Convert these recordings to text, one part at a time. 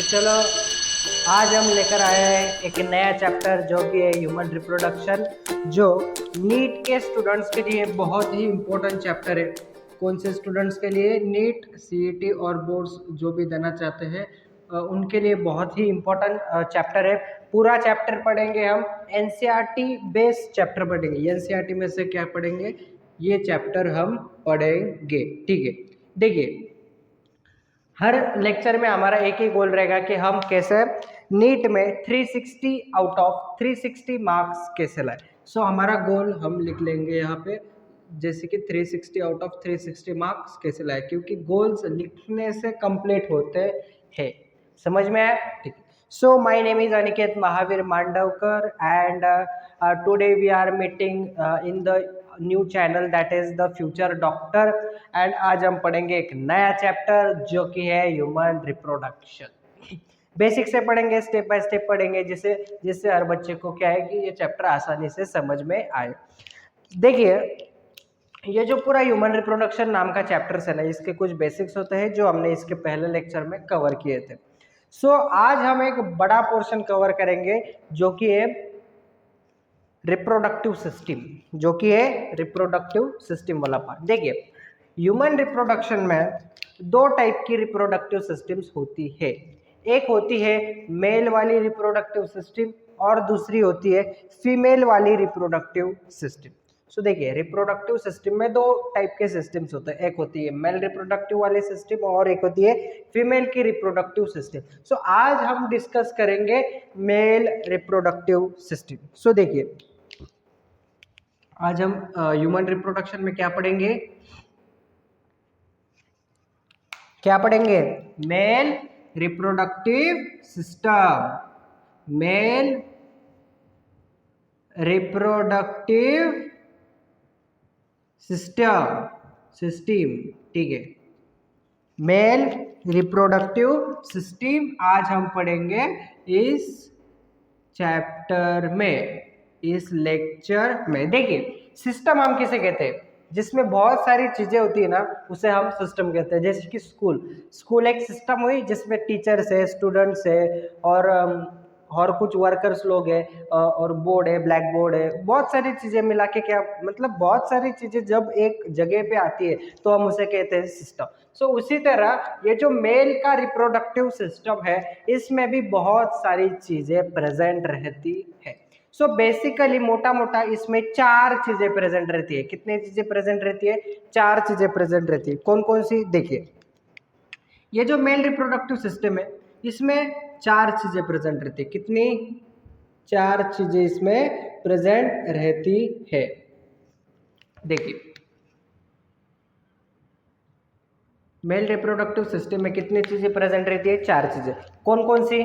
चलो आज हम लेकर आए हैं एक नया चैप्टर जो कि है ह्यूमन रिप्रोडक्शन, जो नीट के स्टूडेंट्स के लिए बहुत ही इम्पोर्टेंट चैप्टर है। कौन से स्टूडेंट्स के लिए? नीट, सीईटी और बोर्ड्स जो भी देना चाहते हैं उनके लिए बहुत ही इम्पोर्टेंट चैप्टर है। पूरा चैप्टर पढ़ेंगे हम, एनसीईआरटी बेस्ड चैप्टर पढ़ेंगे। एनसीईआरटी में से क्या पढ़ेंगे? ये चैप्टर हम पढ़ेंगे, ठीक है। देखिए, हर लेक्चर में हमारा एक ही गोल रहेगा कि हम कैसे नीट में 360 आउट ऑफ 360 मार्क्स कैसे लाए। सो हमारा गोल हम लिख लेंगे यहाँ पे, जैसे कि 360 आउट ऑफ 360 मार्क्स कैसे लाए, क्योंकि गोल्स लिखने से कंप्लीट होते हैं। समझ में आया? ठीक। So my name is Aniket Mahavir Mandavkar and today we are meeting in the new channel that is the future doctor. एंड आज हम पढ़ेंगे एक नया चैप्टर जो कि है ह्यूमन रिप्रोडक्शन। बेसिक से पढ़ेंगे, स्टेप बाय स्टेप पढ़ेंगे, जिससे जिससे हर बच्चे को क्या है कि ये चैप्टर आसानी से समझ में आए। देखिए, ये जो पूरा ह्यूमन रिप्रोडक्शन नाम का चैप्टर है ना, इसके कुछ बेसिक्स होते हैं जो हमने इसके पहले लेक्चर में कवर किए थे। सो आज हम एक बड़ा पोर्शन कवर करेंगे जो कि है रिप्रोडक्टिव सिस्टम, जो कि है रिप्रोडक्टिव सिस्टम वाला पार्ट। देखिए, ह्यूमन रिप्रोडक्शन में दो टाइप की रिप्रोडक्टिव सिस्टम्स होती है। एक होती है मेल वाली रिप्रोडक्टिव सिस्टम और दूसरी होती है फीमेल वाली रिप्रोडक्टिव सिस्टम। सो देखिए, रिप्रोडक्टिव सिस्टम में दो टाइप के सिस्टम्स होते हैं। एक होती है मेल रिप्रोडक्टिव वाली सिस्टम और एक होती है फीमेल की रिप्रोडक्टिव सिस्टम। सो आज हम डिस्कस करेंगे मेल रिप्रोडक्टिव सिस्टम। सो देखिए, आज हम ह्यूमन रिप्रोडक्शन में क्या पढ़ेंगे? Male reproductive system. Male reproductive system, ठीक है। मेल रिप्रोडक्टिव सिस्टम आज हम पढ़ेंगे इस चैप्टर में, इस लेक्चर में। देखिए, सिस्टम हम किसे कहते हैं? जिसमें बहुत सारी चीजें होती है ना, उसे हम सिस्टम कहते हैं। जैसे कि स्कूल एक सिस्टम हुई जिसमें टीचर्स है, स्टूडेंट्स है और कुछ वर्कर्स लोग हैं, और बोर्ड है, ब्लैक बोर्ड है, बहुत सारी चीजें मिला के क्या मतलब, बहुत सारी चीजें जब एक जगह पे आती है तो हम उसे कहते हैं सिस्टम। सो उसी तरह ये जो मेल का रिप्रोडक्टिव सिस्टम है, इसमें भी बहुत सारी चीजें प्रेजेंट रहती है। सो बेसिकली मोटा मोटा इसमें चार चीजें प्रेजेंट रहती है। कितनी चीजें प्रेजेंट रहती है? चार चीजें प्रेजेंट रहती है। कौन कौन सी? देखिए, ये जो मेल रिप्रोडक्टिव सिस्टम है, इसमें चार चीजें प्रेजेंट रहती है। कितनी? चार चीजें इसमें प्रेजेंट रहती है। देखिए, मेल रिप्रोडक्टिव सिस्टम में कितनी चीजें प्रेजेंट रहती है? चार चीजें। कौन कौन सी?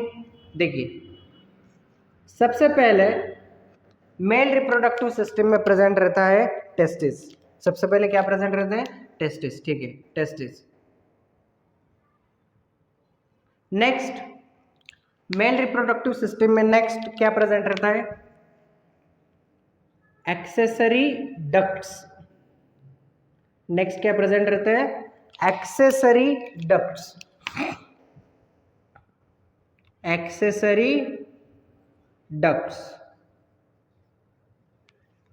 देखिए, सबसे पहले मेल रिप्रोडक्टिव सिस्टम में प्रेजेंट रहता है टेस्टिस। सबसे पहले क्या प्रेजेंट रहता है? टेस्टिस, ठीक है, testis. Next, male reproductive system में नेक्स्ट क्या प्रेजेंट रहता है? Accessory ducts. नेक्स्ट क्या प्रेजेंट रहते हैं? Accessory ducts. Accessory ducts.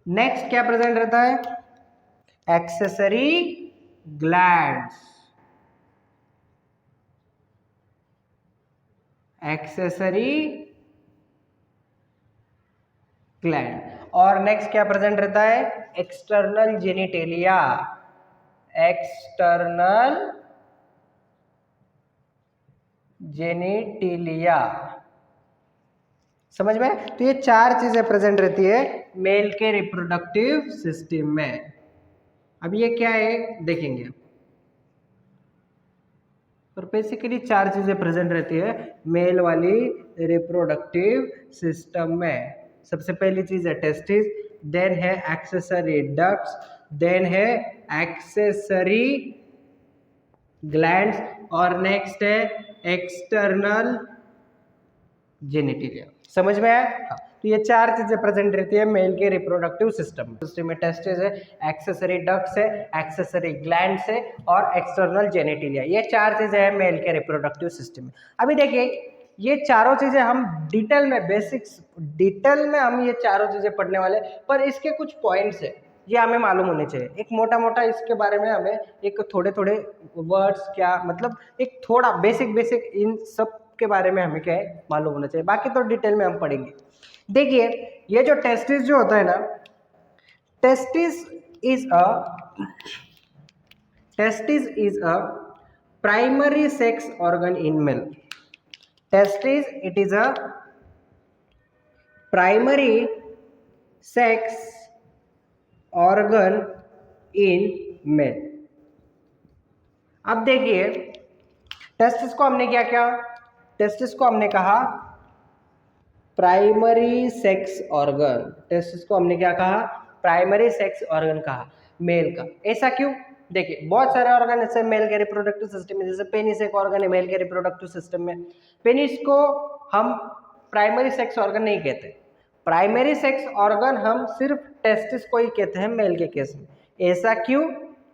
Next क्या प्रेजेंट रहता है? Accessory glands. Accessory gland. और नेक्स्ट क्या प्रेजेंट रहता है? External genitalia. External genitalia. समझ में? तो ये चार चीजें प्रेजेंट रहती है मेल के रिप्रोडक्टिव सिस्टम में। अब ये क्या है देखेंगे। और बेसिकली चार चीजें प्रेजेंट रहती है मेल वाली रिप्रोडक्टिव सिस्टम में। सबसे पहली चीज है टेस्टिस, देन है एक्सेसरी डक्ट्स, देन है एक्सेसरी ग्लैंड्स और नेक्स्ट है एक्सटर्नल जेनिटेलिया। समझ में आया? हाँ। तो ये चार चीजें प्रेजेंट रहती है मेल के रिप्रोडक्टिव सिस्टम में। टेस्टिस है, एक्सेसरी डक्ट्स है, एक्सेसरी ग्लैंड्स है और एक्सटर्नल जेनिटेलिया। ये चार चीजें हैं मेल के रिप्रोडक्टिव सिस्टम में। अभी देखिए, ये चारों चीजें हम डिटेल में बेसिक्स डिटेल में हम ये चारों चीजें पढ़ने वाले, पर इसके कुछ पॉइंट्स है ये हमें मालूम होने चाहिए। एक मोटा मोटा इसके बारे में हमें एक थोड़े थोड़े वर्ड्स क्या मतलब एक थोड़ा बेसिक बेसिक इन सब के बारे में हमें क्या है मालूम होना चाहिए, बाकी तो डिटेल में हम पढ़ेंगे। देखिए ये जो टेस्टिस जो होता है ना, testis is a testis is a primary sex organ in male. Testis, it is a primary sex organ in male. अब देखिए टेस्टिस को हमने क्या किया, टेस्टिस को हमने कहा प्राइमरी सेक्स ऑर्गन, टेस्टिस को हमने क्या कहा, प्राइमरी सेक्स ऑर्गन कहा मेल का। ऐसा क्यों? देखिए बहुत सारे ऑर्गन ऐसे मेल के रिप्रोडक्टिव सिस्टम में, जैसे पेनिस एक ऑर्गन है मेल के रिप्रोडक्टिव सिस्टम में। पेनिस को हम प्राइमरी सेक्स ऑर्गन नहीं कहते, प्राइमरी सेक्स ऑर्गन हम सिर्फ टेस्टिस को ही कहते हैं मेल के केस में। ऐसा क्यों?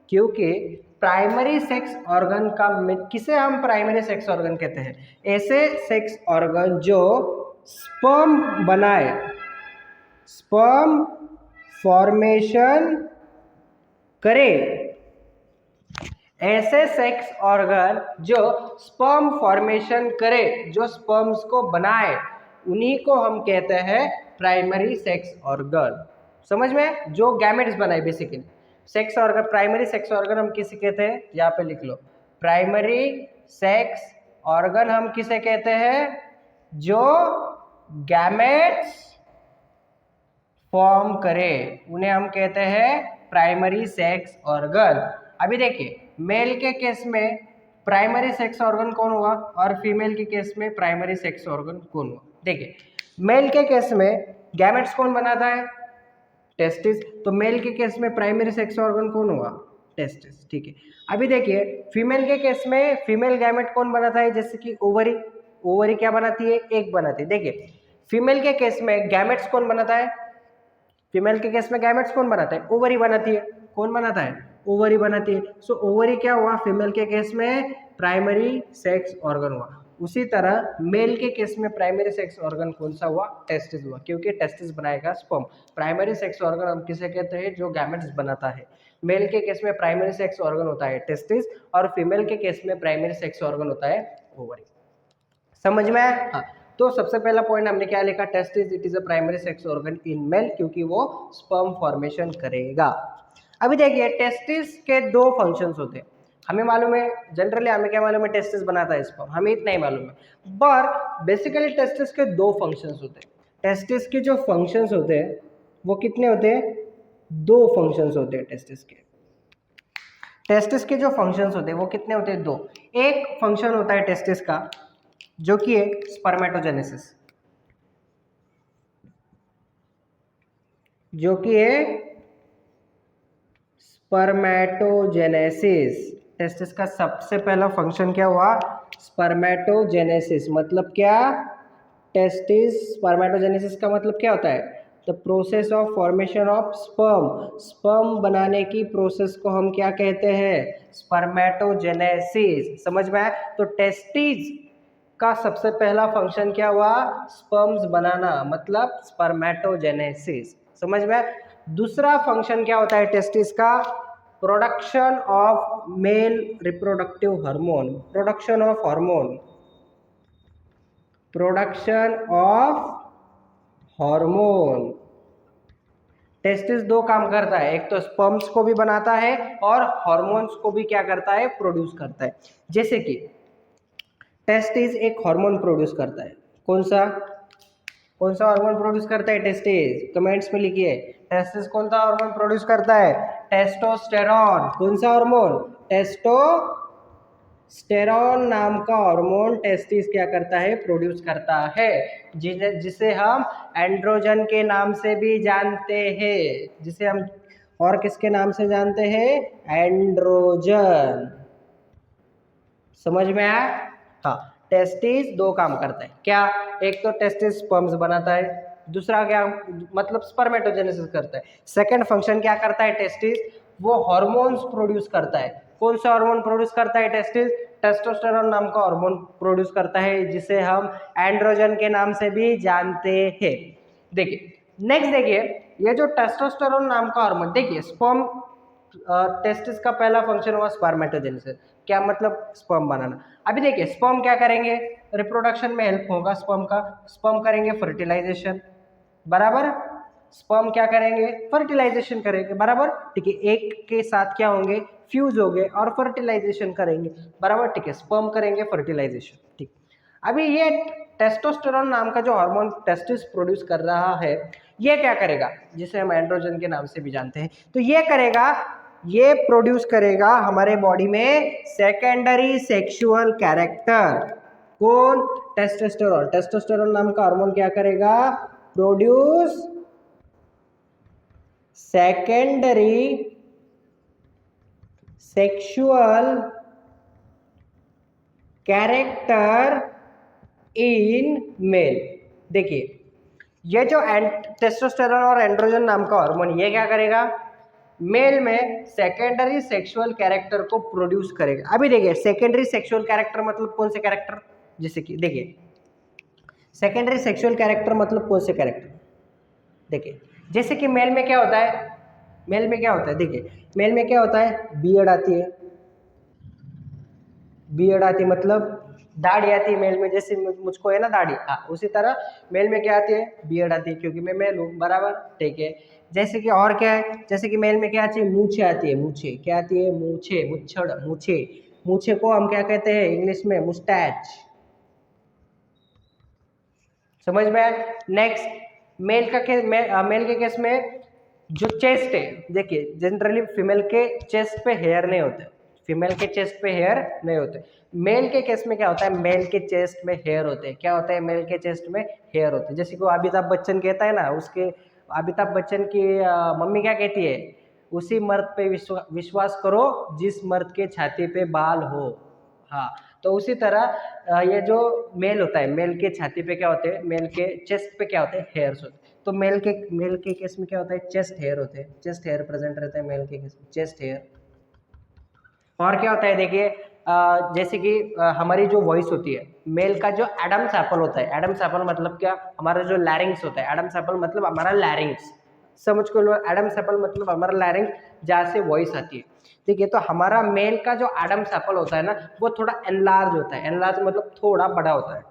क्योंकि प्राइमरी सेक्स ऑर्गन का किसे हम प्राइमरी सेक्स ऑर्गन कहते हैं? ऐसे सेक्स ऑर्गन जो स्पर्म बनाए, स्पर्म फॉर्मेशन करे, ऐसे सेक्स ऑर्गन जो स्पर्म फॉर्मेशन करे, जो स्पर्म्स को बनाए, उन्हीं को हम कहते हैं प्राइमरी सेक्स ऑर्गन। समझ में? जो गैमेट्स बनाए basically sex organ, primary sex organ हम किसे कहते हैं? यहाँ पे लिख लो, प्राइमरी सेक्स ऑर्गन हम किसे कहते हैं? जो गैमेट्स फॉर्म करे, उन्हें हम कहते हैं प्राइमरी सेक्स ऑर्गन। अभी देखिए मेल के केस में प्राइमरी सेक्स ऑर्गन कौन हुआ और फीमेल के केस में प्राइमरी सेक्स ऑर्गन कौन हुआ? देखिए मेल के केस में गैमेट्स कौन बनाता है? टेस्टिस। तो मेल के केस में प्राइमरी सेक्स ऑर्गन कौन हुआ? टेस्टिस। ठीक है। अभी देखिए फीमेल के केस में फीमेल गैमेट कौन बनाता है? जैसे कि ओवरी, ओवरी क्या बनाती है? एग बनाती है। देखिए फीमेल के केस में गैमेट्स कौन बनाता है? फीमेल के केस में गैमेट्स कौन बनाता है? ओवरी बनाती है। कौन बनाता है? ओवरी बनाती है। सो ओवरी क्या हुआ? फीमेल के केस में प्राइमरी सेक्स ऑर्गन हुआ। उसी तरह मेल के केस में प्राइमरी सेक्स ऑर्गन कौन सा हुआ? टेस्टिस हुआ, क्योंकि टेस्टिस बनाएगा स्पर्म। प्राइमरी सेक्स ऑर्गन हम किसे कहते हैं? जो गैमेट्स बनाता है। मेल के केस में प्राइमरी सेक्स ऑर्गन होता है टेस्टिस और फीमेल के केस में प्राइमरी सेक्स ऑर्गन होता है ओवरी। समझ में आया? हाँ। तो सबसे पहला पॉइंट हमने क्या लिखा? Testis it is a primary sex organ in male, क्योंकि वो स्पर्म फॉर्मेशन करेगा। अभी देखिए टेस्टिस के दो फंक्शंस होते हैं, हमें मालूम है, जनरली हमें क्या मालूम है? टेस्टिस बनाता है स्पर्म, हमें इतना ही मालूम है। पर बेसिकली टेस्टिस के दो फंक्शंस होते हैं। टेस्टिस के जो फंक्शंस होते हैं वो कितने होते हैं? दो फंक्शंस होते हैं टेस्टिस के। टेस्टिस के जो फंक्शंस होते हैं वो कितने होते हैं? दो। एक फंक्शन होता है टेस्टिस का जो कि है स्पर्मेटोजेनेसिस, जो कि है स्पर्मेटोजेनेसिस। टेस्टिस का सबसे पहला फंक्शन क्या हुआ? स्पर्मेटोजेनेसिस। मतलब क्या? टेस्टिस स्पर्मेटोजेनेसिस का मतलब क्या होता है? The process of formation of sperm. Sperm बनाने की प्रोसेस को हम क्या कहते हैं? स्पर्मेटोजेनेसिस। समझ में आया? तो टेस्टिस का सबसे पहला फंक्शन क्या हुआ? स्पर्म्स बनाना, मतलब स्पर्मेटोजेनेसिस। समझ में? दूसरा फंक्शन क्या होता है टेस्टिस का? Production of male reproductive hormone. Production of hormone, production of hormone. Testis दो काम करता है, एक तो स्पर्म्स को भी बनाता है और हार्मोन्स को भी क्या करता है? प्रोड्यूस करता है। जैसे कि टेस्टिस एक हार्मोन प्रोड्यूस करता है। कौन सा? कौन सा हार्मोन प्रोड्यूस करता है टेस्टिस? कमेंट्स में लिखिए। टेस्टिस कौन सा हार्मोन प्रोड्यूस करता है? टेस्टोस्टेरॉन। कौन सा हार्मोन? टेस्टोस्टेरॉन नाम का हार्मोन टेस्टिस क्या करता है? प्रोड्यूस करता है, जिसे हम एंड्रोजन के नाम से भी जानते हैं। जिसे हम और किसके नाम से जानते हैं? एंड्रोजन। समझ में आया? हाँ। टेस्टिस दो काम करता है। क्या? एक तो टेस्टिस स्पर्म्स बनाता है, दूसरा क्या मतलब स्पर्मेटोजेनेसिस करता है। सेकंड फंक्शन क्या करता है टेस्टिस? वो हार्मोन्स प्रोड्यूस करता है। कौन सा हार्मोन प्रोड्यूस करता है टेस्टिस? टेस्टोस्टेरोन नाम का हार्मोन प्रोड्यूस करता है जिसे हम एंड्रोजन के नाम से भी जानते हैं। देखिए नेक्स्ट देखिए, ये जो टेस्टोस्टेरोन नाम का हार्मोन, देखिए स्पर्म टेस्टिस का पहला फंक्शन हुआ स्पर्मेटोजेनेसिस, क्या मतलब स्पर्म बनाना। अभी देखिए स्पर्म क्या करेंगे, रिप्रोडक्शन में हेल्प होगा स्पर्म का, स्पर्म करेंगे फर्टिलाइजेशन, बराबर। स्पर्म क्या करेंगे, फर्टिलाइजेशन करेंगे, बराबर, ठीक है। एक के साथ क्या होंगे, फ्यूज होंगे और फर्टिलाइजेशन करेंगे, बराबर, ठीक है। स्पर्म करेंगे फर्टिलाइजेशन, ठीक। अभी ये टेस्टोस्टेरोन नाम का जो हार्मोन टेस्टिस प्रोड्यूस कर रहा है, ये क्या करेगा, जिसे हम एंड्रोजन के नाम से भी जानते हैं, तो ये करेगा, ये प्रोड्यूस करेगा हमारे बॉडी में सेकेंडरी सेक्सुअल कैरेक्टर। कौन, टेस्टोस्टेरोन। टेस्टोस्टेरोन नाम का हार्मोन क्या करेगा, produce secondary sexual character in male. देखिए ये जो टेस्टोस्टेरोन और एंड्रोजन नाम का हार्मोन, ये क्या करेगा, मेल में सेकेंडरी सेक्सुअल कैरेक्टर को प्रोड्यूस करेगा। अभी देखिए सेकेंडरी सेक्सुअल कैरेक्टर मतलब कौन से कैरेक्टर, जैसे कि देखिए सेकेंडरी सेक्सुअल कैरेक्टर मतलब कौन से कैरेक्टर, देखिए जैसे कि मेल में क्या होता है, मेल में क्या होता है, देखिए मेल में क्या होता है, बियर्ड आती है, बियर्ड आती है मतलब दाढ़ी आती है मेल में, जैसे मुझको है ना दाढ़ी, हाँ उसी तरह मेल में क्या आती है, बियर्ड आती है, क्योंकि मैं मेल हूँ, बराबर, ठीक है। जैसे कि और क्या है, जैसे कि मेल में क्या आती है, मूछे आती है, मूछे क्या आती है, मूछे, मुच्छड़, मूछे, मूछे को हम क्या कहते हैं इंग्लिश में, मुस्टैच, समझ में आया। नेक्स्ट मेल का केस, मेल के केस में जो चेस्ट है, देखिए जनरली फीमेल के चेस्ट पे हेयर नहीं होते, फीमेल के चेस्ट पे हेयर नहीं होते। मेल के केस में क्या होता है, मेल के चेस्ट में हेयर होते हैं, क्या होता है, मेल के चेस्ट में हेयर होते हैं। जैसे कि अमिताभ बच्चन कहता है ना, उसके अमिताभ बच्चन की मम्मी क्या कहती है, उसी मर्द पे विश्वास करो जिस मर्द के छाती पे बाल हो, हाँ। तो उसी तरह ये जो मेल होता है, मेल के छाती पे क्या होते हैं, मेल के चेस्ट पे क्या होते हैं, हेयर्स होते हैं। तो मेल के केस में क्या होता है, चेस्ट हेयर होते हैं, चेस्ट हेयर प्रेजेंट रहते हैं मेल के केस में, चेस्ट हेयर। और क्या होता है, देखिए जैसे कि हमारी जो वॉइस होती है, मेल का जो एडम्स एप्पल होता है, एडम्स एप्पल मतलब क्या, हमारा जो लैरिंग्स होता है, एडम्स एप्पल मतलब हमारा लैरिंग्स, समझ को लो, एडम्स एप्पल मतलब हमारा लैरिंग्स जहाँ से वॉइस आती है, ठीक है। तो हमारा मेल का जो एडम्स एप्पल होता है ना, वो थोड़ा एनलार्ज होता है, एनलार्ज मतलब थोड़ा बड़ा होता है।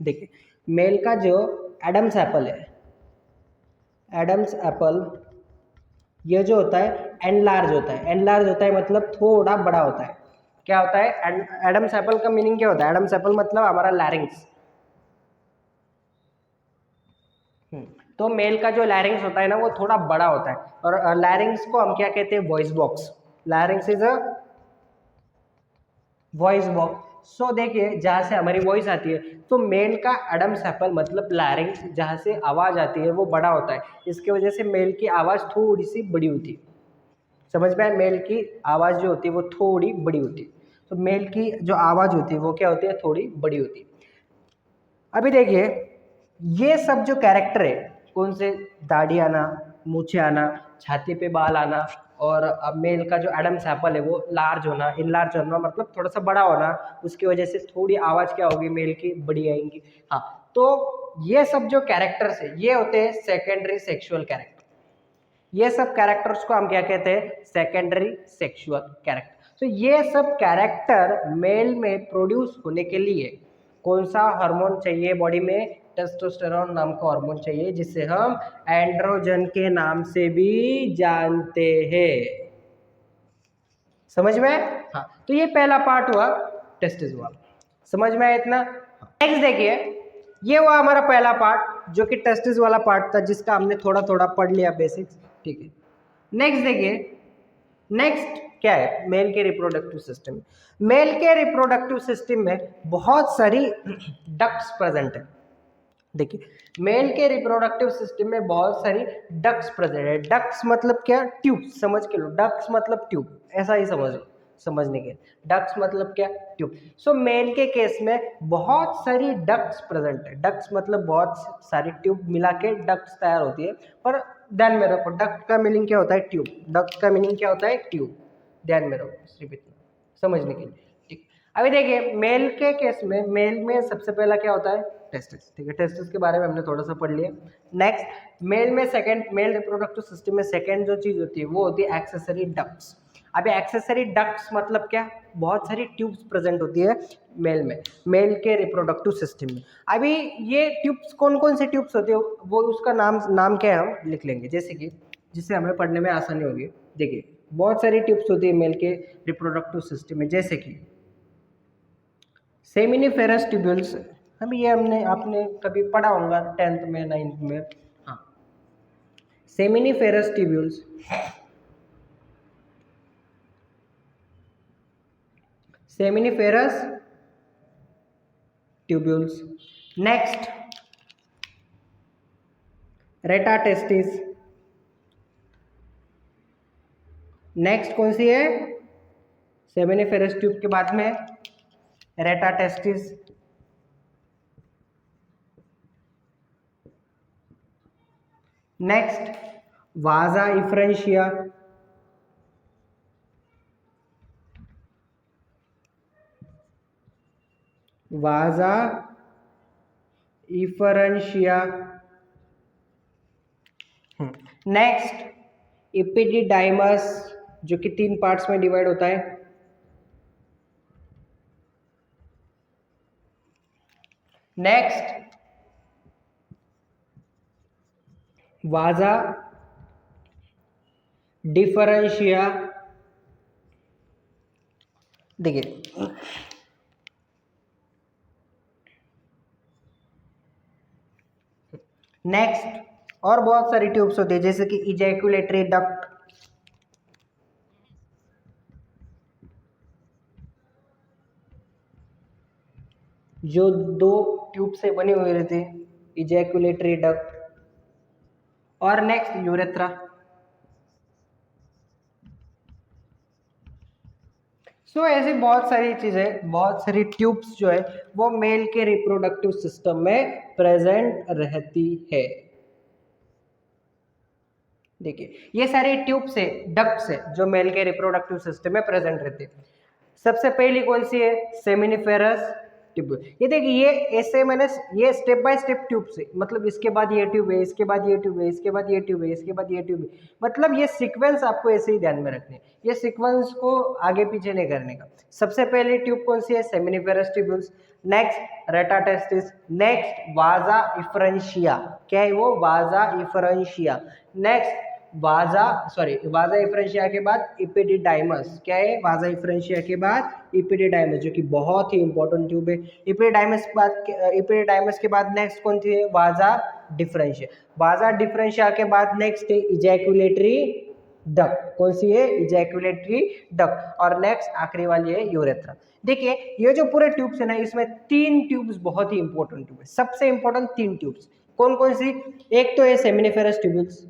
देखिए मेल का जो एडम्स एप्पल है, एडम्स एप्पल ये जो होता है एनलार्ज होता है, एनलार्ज होता है मतलब थोड़ा बड़ा होता है। क्या होता है, एडम्स एप्पल का मीनिंग क्या होता है, एडम्स एप्पल मतलब हमारा लैरिंग्स। तो मेल का जो लैरिंग्स होता है ना, वो थोड़ा बड़ा होता है, और लैरिंग्स को हम क्या कहते हैं, voice box. Larynx is a voice box. So देखिए जहाँ से हमारी वॉइस आती है, तो मेल का एडम्स एप्पल मतलब लैरिंग्स, जहाँ से आवाज़ आती है वो बड़ा होता है, इसकी वजह से मेल की आवाज़ थोड़ी सी बड़ी होती है। समझ में आया, मेल की आवाज़ जो होती है वो थोड़ी बड़ी होती है। तो मेल की जो आवाज़ होती है वो क्या होती है, थोड़ी बड़ी होती है। अभी देखिए ये सब जो कैरेक्टर है, कौन से, दाढ़ी आना, मूछे आना, छाती पे बाल आना, और अब मेल का जो एडम्स एप्पल है वो लार्ज होना, इनलार्ज होना मतलब थोड़ा सा बड़ा होना, उसकी वजह से थोड़ी आवाज़ क्या होगी, मेल की बड़ी आएंगी, हाँ। तो ये सब जो कैरेक्टर्स है ये होते हैं सेकेंडरी सेक्सुअल कैरेक्टर। ये सब कैरेक्टर्स को हम क्या कहते हैं, सेकेंडरी सेक्सुअल कैरेक्टर। तो ये सब कैरेक्टर मेल में प्रोड्यूस होने के लिए कौन सा हार्मोन चाहिए बॉडी में, टेस्टोस्टेरोन नाम का हार्मोन चाहिए, जिसे हम एंड्रोजन के नाम से भी जानते हैं। समझ में, हाँ। तो ये पहला पार्ट हुआ, टेस्टिस हुआ, समझ में आया इतना। नेक्स्ट देखिए, ये हुआ हमारा पहला पार्ट जो कि टेस्टिस वाला पार्ट था, जिसका हमने थोड़ा थोड़ा पढ़ लिया बेसिक्स, ठीक है। नेक्स्ट देखिए, नेक्स्ट क्या है, मेल के रिप्रोडक्टिव सिस्टम। मेल के रिप्रोडक्टिव सिस्टम में बहुत सारी डक्ट्स प्रेजेंट है। देखिए मेल के रिप्रोडक्टिव सिस्टम में बहुत सारी डक्ट्स प्रेजेंट है। डक्ट्स मतलब क्या, ट्यूब, समझ के लो, डक्ट्स मतलब ट्यूब, ऐसा ही समझ लो, समझने के, डक्ट्स मतलब क्या, ट्यूब। सो मेल के केस में बहुत सारी डक्ट्स प्रेजेंट है। डक्ट्स मतलब बहुत सारी ट्यूब मिला के डक्ट्स तैयार होती है। पर ध्यान में रखो, डक्ट का मीनिंग क्या होता है, ट्यूब, डक्ट का मीनिंग क्या होता है, ट्यूब, ध्यान में रखो, रिपीट समझने के लिए, ठीक। अभी देखिए मेल के केस में, मेल में सबसे पहला क्या होता है, टेस्टिस, ठीक है, टेस्टिस के बारे में हमने थोड़ा सा पढ़ लिया। नेक्स्ट मेल में सेकंड, मेल रिप्रोडक्टिव सिस्टम में सेकंड जो चीज होती है वो होती है एक्सेसरी डक्ट्स। अभी एक्सेसरी डक्ट्स मतलब क्या, बहुत सारी ट्यूब्स प्रेजेंट होती है मेल में, मेल के रिप्रोडक्टिव सिस्टम में। अभी ये ट्यूब्स कौन कौन सी ट्यूब्स होती है वो उसका नाम क्या है हम लिख लेंगे, जैसे कि जिससे हमें पढ़ने में आसानी होगी। देखिए बहुत सारी ट्यूब्स होती है मेल के रिप्रोडक्टिव सिस्टम में, जैसे कि सेमिनिफेरस ट्यूब्यूल्स, अभी ये आपने कभी पढ़ा होगा 10th में 9th में, हाँ, seminiferous tubules, seminiferous tubules. Next rete testis, next कौन सी है, सेमिनिफेरस ट्यूब के बाद में रेटाटेस्टिस। नेक्स्ट वाजा इफ्रेंशिया, वाजा इफरेंशिया। नेक्स्ट इपिडिडाइमस, जो कि 3 पार्ट्स में डिवाइड होता है। नेक्स्ट वाजा डिफरेंशिया। देखिए नेक्स्ट और बहुत सारी ट्यूब्स होती है, जैसे कि इजैकुलेटरी डक्ट, जो 2 ट्यूब से बनी हुई रहती है, इजैकुलेटरी डक्ट। और नेक्स्ट यूरेथ्रा। सो ऐसी बहुत सारी चीजें, बहुत सारी ट्यूब्स जो है वो मेल के रिप्रोडक्टिव सिस्टम में प्रेजेंट रहती है। देखिए ये सारी ट्यूब्स है, डक्ट्स है, जो मेल के रिप्रोडक्टिव सिस्टम में प्रेजेंट रहती है। सबसे पहली कौन सी है, सेमिनिफेरस ट्यूब। ये देखिए ये ऐसे मैंने ये स्टेप बाय स्टेप ट्यूब से, मतलब इसके बाद ये ट्यूब है, इसके बाद ये ट्यूब है, इसके बाद ये ट्यूब है, इसके बाद ये ट्यूब है, मतलब ये सीक्वेंस आपको ऐसे ही ध्यान में रखने, ये सीक्वेंस को आगे पीछे नहीं करने का। सबसे पहली ट्यूब कौन सी है, seminiferous tubules. Next rete testis, next वाजा इफ्रेंशिया, क्या है वो, वाजा इफ्रेंशिया। नेक्स्ट वाजा इफ्रेंशिया के बाद इपिडिडाइमस, क्या है, वाजा इफ्रेंशिया के बाद इपिडिडाइमस, जो कि बहुत ही इंपॉर्टेंट ट्यूब है। इपिडिडाइमस के बाद नेक्स्ट कौन सी है, वाजा डिफरेंशिया। वाजा डिफरेंशिया के बाद नेक्स्ट है इजैकुलेटरी डक्ट, कौन सी है, इजैकुलेटरी डक्ट। और नेक्स्ट आखिरी वाली है यूरेथ्रा। देखिए ये जो पूरे ट्यूब्स है ना, इसमें 3 ट्यूब्स बहुत ही इंपॉर्टेंट ट्यूब है, सबसे इंपॉर्टेंट 3 ट्यूब्स कौन कौन सी, एक तो है सेमिनिफेरस ट्यूब्यूल्स,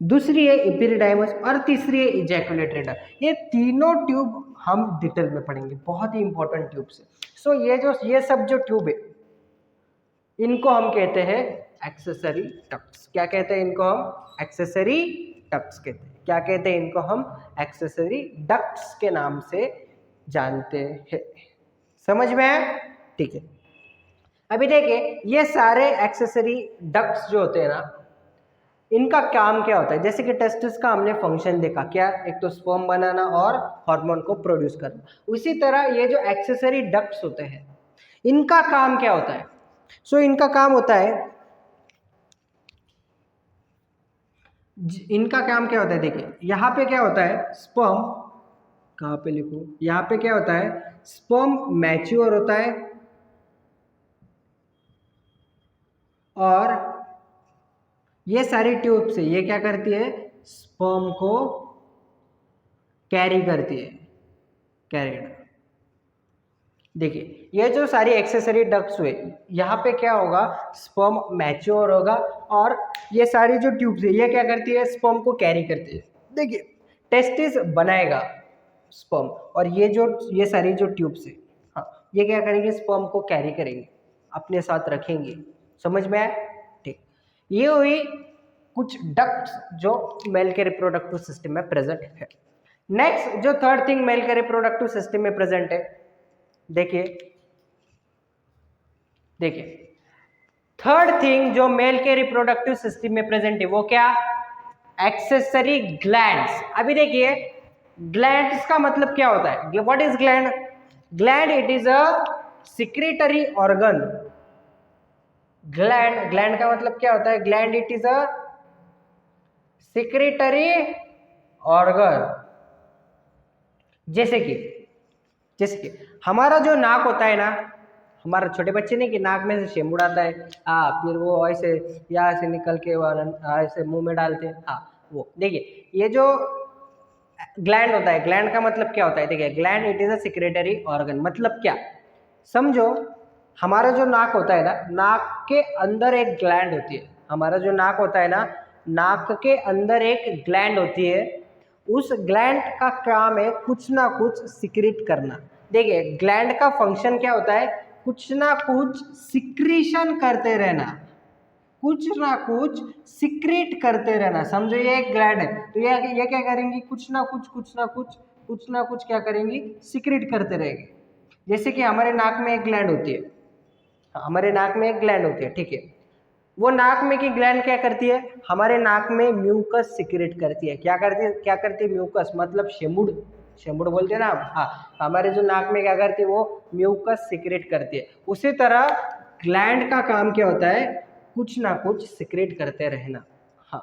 दूसरी है इपिडिडाइमस और तीसरी है इजैकुलेटरी डक्ट। ये तीनों ट्यूब हम डिटेल में पढ़ेंगे, बहुत ही इंपॉर्टेंट ट्यूब्स है। सो ये सब जो ट्यूब है इनको हम कहते हैं एक्सेसरी डक्ट्स। क्या कहते हैं इनको हम, एक्सेसरी डक्ट्स कहते हैं। क्या कहते हैं इनको हम, एक्सेसरी डक्ट्स के नाम से जानते हैं। समझ में आया, ठीक है। अभी देखिए ये सारे एक्सेसरी डक्ट्स जो होते हैं ना, इनका काम क्या होता है, जैसे कि टेस्टिस का हमने फंक्शन देखा, क्या, एक तो स्पर्म बनाना और हार्मोन को प्रोड्यूस करना। उसी तरह ये जो एक्सेसरी डक्ट्स होते हैं इनका काम क्या होता है, सो इनका काम होता है, इनका काम क्या होता है, देखिए यहाँ पे क्या होता है, स्पर्म, कहाँ पे लिखूं, यहाँ पे क्या होता है, स्पर्म मैच्योर होता है और ये सारी ट्यूब से ये क्या करती है, स्पर्म को कैरी करती है, कैरिड। देखिए ये जो सारी एक्सेसरी डक्ट्स हुए, यहाँ पे क्या होगा, स्पर्म मैच्योर होगा और ये सारी जो ट्यूब्स है ये क्या करती है, स्पर्म को कैरी करती है। देखिए टेस्टिस बनाएगा स्पर्म और ये सारी जो ट्यूब्स है, हाँ, ये क्या करेंगे, स्पर्म को कैरी करेंगे, अपने साथ रखेंगे। समझ में आया, ठीक। ये हुई कुछ डक्ट्स जो मेल के रिप्रोडक्टिव सिस्टम में प्रेजेंट है। नेक्स्ट जो थर्ड थिंग मेल के रिप्रोडक्टिव सिस्टम में प्रेजेंट है, देखिए थर्ड थिंग जो मेल के रिप्रोडक्टिव सिस्टम में प्रेजेंट है वो क्या, एक्सेसरी ग्लैंड्स। अभी देखिए ग्लैंड्स का मतलब क्या होता है, what is gland? Gland it is a secretory organ. Gland का मतलब क्या होता है? Gland it is a secretory organ. जैसे कि हमारा जो नाक होता है ना, हमारा छोटे बच्चे नहीं कि नाक में से शेम उड़ाता है, फिर वो ऐसे यहाँ से निकल के ऐसे मुंह में डालते हैं, वो देखिए ये जो ग्लैंड होता है, ग्लैंड का मतलब क्या होता है? देखिए gland it is a secretory organ. मतलब क्या, समझो हमारा जो नाक होता है ना, नाक के अंदर एक ग्लैंड होती है। हमारा जो नाक होता है ना, नाक के अंदर एक ग्लैंड होती है। उस ग्लैंड का काम है कुछ ना कुछ सिक्रेट करना। देखिए ग्लैंड का फंक्शन क्या होता है? कुछ ना कुछ सिक्रीशन करते रहना, कुछ ना कुछ सिक्रेट करते रहना। समझो ये एक ग्लैंड है, तो ये क्या करेंगी? कुछ ना कुछ क्या करेंगी? सिक्रेट करते रहेंगे। जैसे कि हमारे नाक में एक ग्लैंड होती है, हमारे नाक में एक ग्लैंड होती है, ठीक है। वो नाक में की ग्लैंड क्या करती है? हमारे नाक में म्यूकस सिक्रेट करती है। क्या करती है? म्यूकस मतलब शेमुड़ बोलते हैं ना आप, हमारे जो नाक में क्या करती है? वो म्यूकस सिक्रेट करती है। उसी तरह ग्लैंड का काम क्या होता है? कुछ ना कुछ सिक्रेट करते रहना। हाँ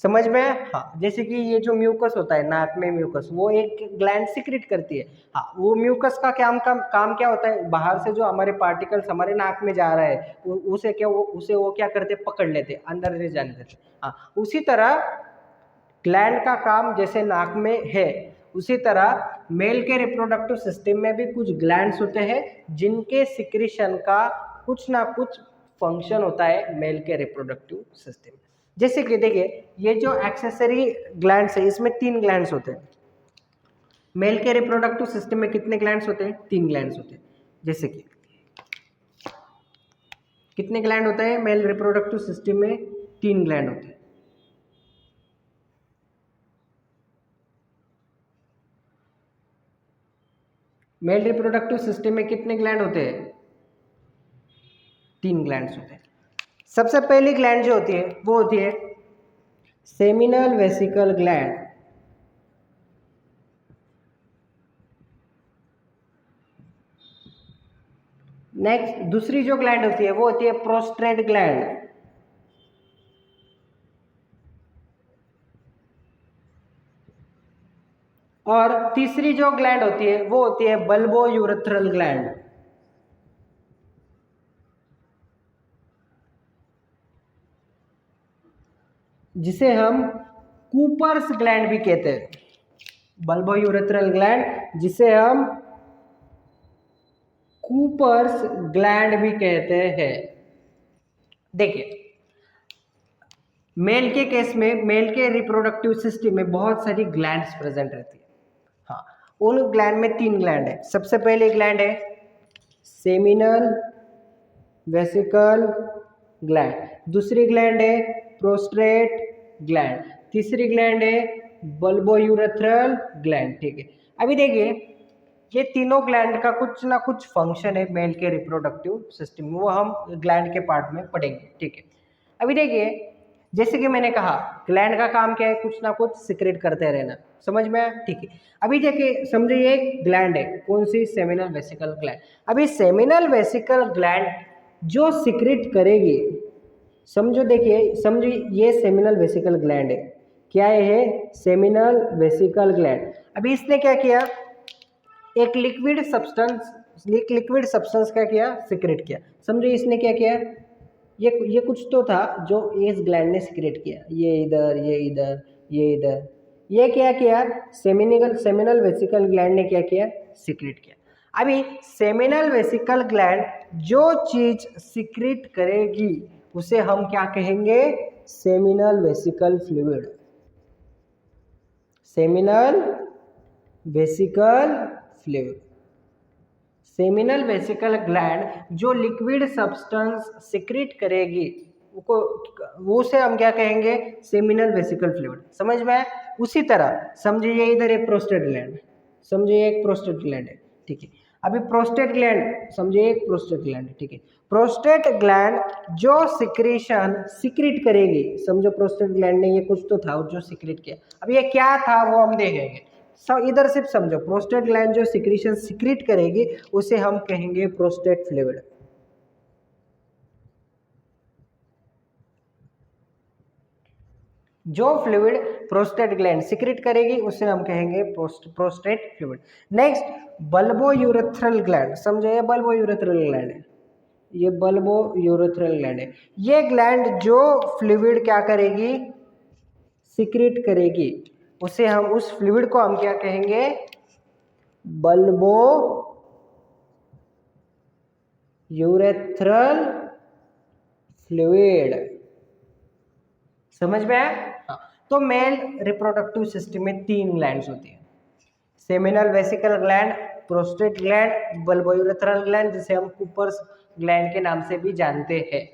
समझ में? हाँ जैसे कि ये जो म्यूकस होता है नाक में, म्यूकस वो एक ग्लैंड सिक्रेट करती है। वो म्यूकस का काम क्या होता है? बाहर से जो हमारे पार्टिकल्स हमारे नाक में जा रहा है उसे वो क्या करते? पकड़ लेते, अंदर नहीं जाने देते। उसी तरह ग्लैंड का काम जैसे नाक में है, उसी तरह मेल के रिप्रोडक्टिव सिस्टम में भी कुछ ग्लैंड्स होते हैं जिनके सिक्रीशन का कुछ ना कुछ फंक्शन होता है मेल के रिप्रोडक्टिव सिस्टम। जैसे कि देखिए ये जो एक्सेसरी ग्लैंड्स है, इसमें 3 ग्लैंड्स होते हैं। मेल के रिप्रोडक्टिव सिस्टम में कितने ग्लैंड्स होते हैं? 3 ग्लैंड्स होते हैं। जैसे कि कितने ग्लैंड होते हैं मेल रिप्रोडक्टिव सिस्टम में? 3 ग्लैंड होते हैं। मेल रिप्रोडक्टिव सिस्टम में कितने ग्लैंड होते हैं? 3 ग्लैंड्स होते हैं। सबसे पहली ग्लैंड जो होती है वो होती है सेमिनल वेसिकल ग्लैंड। नेक्स्ट दूसरी जो ग्लैंड होती है वो होती है प्रोस्टेट ग्लैंड। और तीसरी जो ग्लैंड होती है वो होती है बल्बो यूरेथ्रल ग्लैंड। जिसे हम कूपर्स ग्लैंड भी कहते हैं, बल्बो यूरेथ्रल ग्लैंड जिसे हम कूपर्स ग्लैंड भी कहते हैं। देखिए मेल के केस में, मेल के रिप्रोडक्टिव सिस्टम में बहुत सारी ग्लैंड्स प्रेजेंट रहती है। हाँ उन ग्लैंड में 3 ग्लैंड है। सबसे पहले ग्लैंड है सेमिनल वेसिकल ग्लैंड, दूसरी ग्लैंड है प्रोस्टेट ग्लैंड, तीसरी ग्लैंड है बल्बोयूरेथ्रल ग्लैंड, ठीक है। अभी देखिए ये तीनों ग्लैंड का कुछ ना कुछ फंक्शन है मेल के रिप्रोडक्टिव सिस्टम में, वो हम ग्लैंड के पार्ट में पढ़ेंगे, ठीक है। अभी देखिए जैसे कि मैंने कहा ग्लैंड का काम क्या है? कुछ ना कुछ सिक्रेट करते रहना। समझ में आया? ठीक है। अभी देखिए समझिए एक ग्लैंड है, कौन सी? Seminal vesicle gland. अभी सेमिनल वेसिकल ग्लैंड जो सिक्रेट करेगी, समझो देखिए समझिए ये सेमिनल वेसिकल ग्लैंड है। क्या है? Seminal vesicle gland. अभी इसने क्या किया? एक लिक्विड सब्सटेंस क्या किया? सिक्रेट किया। समझो इसने क्या किया? ये कुछ तो था जो इस ग्लैंड ने सिक्रेट किया, ये इधर ये इधर ये इधर, ये क्या किया? सेमिनल वेसिकल ग्लैंड ने क्या किया? सिक्रेट किया। अभी सेमिनल वेसिकल ग्लैंड जो चीज सिक्रेट करेगी उसे हम क्या कहेंगे? Seminal vesicle fluid. Seminal vesicle fluid. Seminal vesicle gland जो लिक्विड सब्सटेंस सिक्रेट करेगी वो से हम क्या कहेंगे, सेमिनल वेसिकल फ्लूइड। समझ में आया? उसी तरह समझिए इधर एक प्रोस्टेट ग्लैंड, समझिए एक प्रोस्टेट ग्लैंड है, ठीक है। अभी प्रोस्टेट ग्लैंड समझिए एक प्रोस्टेट ग्लैंड है, ठीक है। प्रोस्टेट ग्लैंड जो सिक्रीशन सिक्रीट करेगी, समझो प्रोस्टेट ग्लैंड ने ये कुछ तो था जो सिक्रीट किया, अब ये क्या था वो हम देखेंगे। इधर सिर्फ समझो, प्रोस्टेट ग्लैंड जो सिक्रीशन सिक्रीट करेगी उसे हम कहेंगे प्रोस्टेट फ्लूइड। जो फ्लूइड प्रोस्टेट ग्लैंड सिक्रेट करेगी उसे हम कहेंगे prostate fluid. Next bulbo urethral gland, समझो ये बल्बो यूरेथ्रल ग्लैंड है, ये बल्बो यूरेथ्रल ग्लैंड है। ये ग्लैंड जो फ्लूइड क्या करेगी, सिक्रेट करेगी, उसे हम उस फ्लूइड को हम क्या कहेंगे, बल्बो यूरेथ्रल फ्लूइड। समझ में आया? हाँ। तो मेल रिप्रोडक्टिव सिस्टम में 3 ग्लैंड्स होती है, seminal vesicle gland, prostate gland, bulbourethral gland, जिसे हम कूपर्स ग्लैंड के नाम से भी जानते हैं,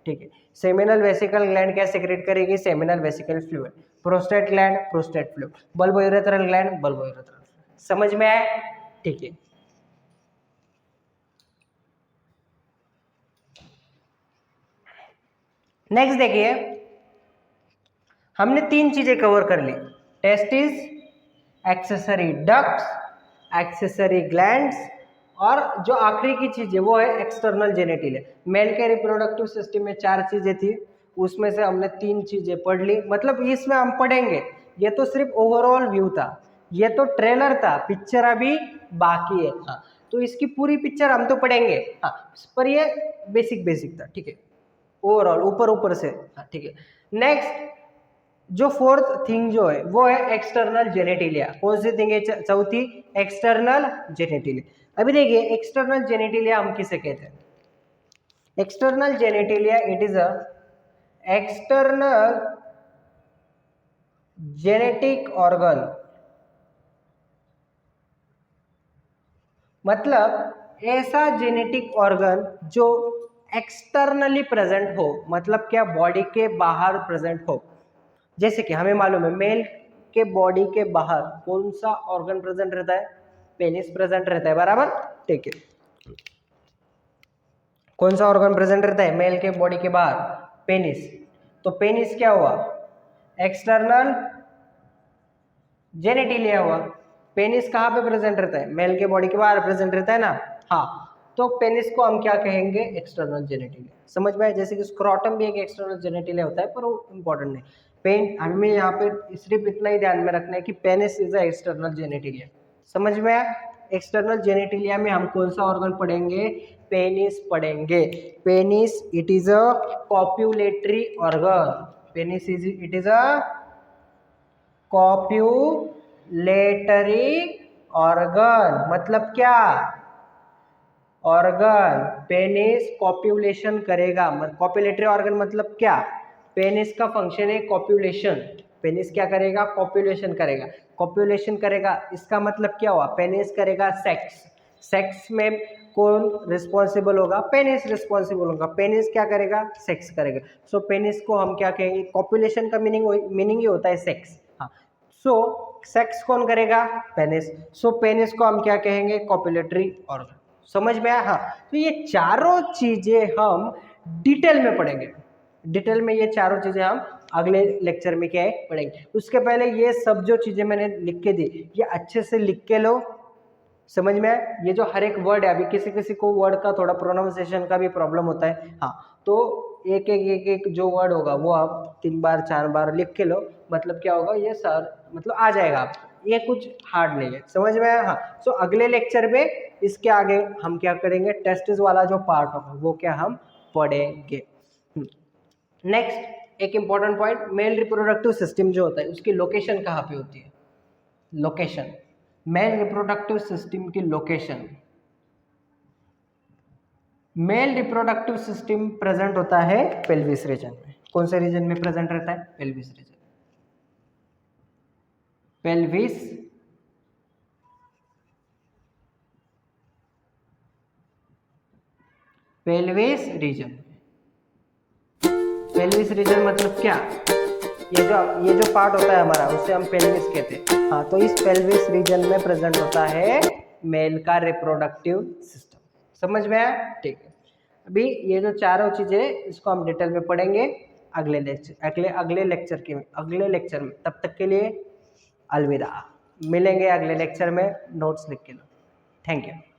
ठीक है। सेमिनल वेसिकल ग्लैंड क्या सेक्रेट करेगी, seminal vesicle fluid. Prostate gland prostate fluid, bulbourethral gland bulbourethral fluid. समझ में आया? ठीक है। नेक्स्ट देखिए, हमने 3 चीजें कवर कर ली, testis, accessory ducts, accessory glands, और जो आखिरी की चीज है वो है एक्सटर्नल जेनिटल। मेल के रिप्रोडक्टिव सिस्टम में 4 चीजें थी, उसमें से हमने 3 चीजें पढ़ ली, मतलब इसमें हम पढ़ेंगे, ये तो सिर्फ ओवरऑल व्यू था, ये तो ट्रेलर था, पिक्चर अभी बाकी है। हाँ, तो इसकी पूरी पिक्चर हम तो पढ़ेंगे, हाँ, पर ये बेसिक बेसिक था, ठीक है, ओवरऑल ऊपर ऊपर से, हाँ, ठीक है। नेक्स्ट जो फोर्थ थिंग जो है वो है एक्सटर्नल जेनेटिलिया। कौन सी थिंग है चौथी? External genitalia. अभी देखिए एक्सटर्नल जेनेटिलिया हम किसे कहते हैं? External genitalia it is a external genetic organ, मतलब ऐसा जेनेटिक ऑर्गन जो एक्सटर्नली प्रेजेंट हो, मतलब क्या, बॉडी के बाहर प्रेजेंट हो। जैसे कि हमें मालूम है मेल के बॉडी के बाहर कौन सा ऑर्गन प्रेजेंट रहता है, पेनिस प्रेजेंट रहता है, बराबर, ठीक है। कौन सा ऑर्गन प्रेजेंट रहता है मेल के बॉडी के बाहर? पेनिस। तो पेनिस क्या हुआ? एक्सटर्नल जेनेटिलिया हुआ। पेनिस कहाँ पे प्रेजेंट रहता है? मेल के बॉडी के बाहर प्रेजेंट रहता है ना, हाँ। तो पेनिस को हम क्या कहेंगे? External genitalia. समझ में आया? जैसे कि स्क्रोटम भी एक एक्सटर्नल जेनेटिलिया होता है, पर वो इंपॉर्टेंट नहीं। पेन हमें यहाँ पे सिर्फ इतना ही ध्यान में रखना है कि penis is a external genitalia. समझ में आया? एक्सटर्नल जेनेटिलिया में हम कौन सा ऑर्गन पढ़ेंगे? पेनिस पढ़ेंगे। Penis it is a copulatory organ. Penis it is a copulatory organ, मतलब क्या? ऑर्गन। पेनिस कॉप्युलेशन करेगा, कॉप्युलेटरी ऑर्गन मतलब क्या? पेनिस का फंक्शन है कॉप्युलेशन। पेनिस क्या करेगा? कॉप्युलेशन करेगा। कॉप्युलेशन करेगा इसका मतलब क्या हुआ? पेनिस करेगा सेक्स। सेक्स में कौन रिस्पॉन्सिबल होगा? पेनिस रिस्पॉन्सिबल होगा। पेनिस क्या करेगा? सेक्स करेगा। सो पेनिस को हम क्या कहेंगे? कॉप्युलेशन का मीनिंग ही होता है सेक्स, हाँ। सो सेक्स कौन करेगा? पेनिस। सो पेनिस को हम क्या कहेंगे? Copulatory organ. समझ में आया? हाँ। तो ये चारों चीजें हम डिटेल में पढ़ेंगे, डिटेल में ये चारों चीजें हम अगले लेक्चर में क्या है पढ़ेंगे। उसके पहले ये सब जो चीजें मैंने लिख के दी ये अच्छे से लिख के लो। समझ में आया? ये जो हर एक वर्ड है, अभी किसी किसी को वर्ड का थोड़ा प्रोनाउंसिएशन का भी प्रॉब्लम होता है, हाँ, तो एक जो वर्ड होगा वो आप 3 बार 4 बार लिख के लो, मतलब क्या होगा, ये सर मतलब आ जाएगा आपको, ये कुछ हार्ड नहीं है। समझ में आया? हाँ। सो अगले लेक्चर में इसके आगे हम क्या करेंगे? टेस्टिस वाला जो पार्ट होगा वो क्या हम पढ़ेंगे। नेक्स्ट एक important point, male reproductive system जो होता है उसकी लोकेशन कहाँ पे होती है? लोकेशन, मेल रिप्रोडक्टिव सिस्टम की location, male reproductive system present होता है पेल्विस रीजन में। कौन से रीजन में प्रेजेंट रहता है? Pelvis region. Pelvis pelvis region. Pelvis region मतलब क्या? ये जो पार्ट होता है हमारा, उसे हम पेल्विस कहते हैं। हाँ, तो इस पेल्विस रीजन में प्रेजेंट होता है मेल का रिप्रोडक्टिव सिस्टम। समझ में आया? ठीक है। अभी ये जो चारों चीजें, इसको हम डिटेल में पढ़ेंगे अगले लेक्चर में। तब तक के लिए अलविदा। मिलेंगे अगले लेक्चर में। नोट्स लिख के लो। Thank you.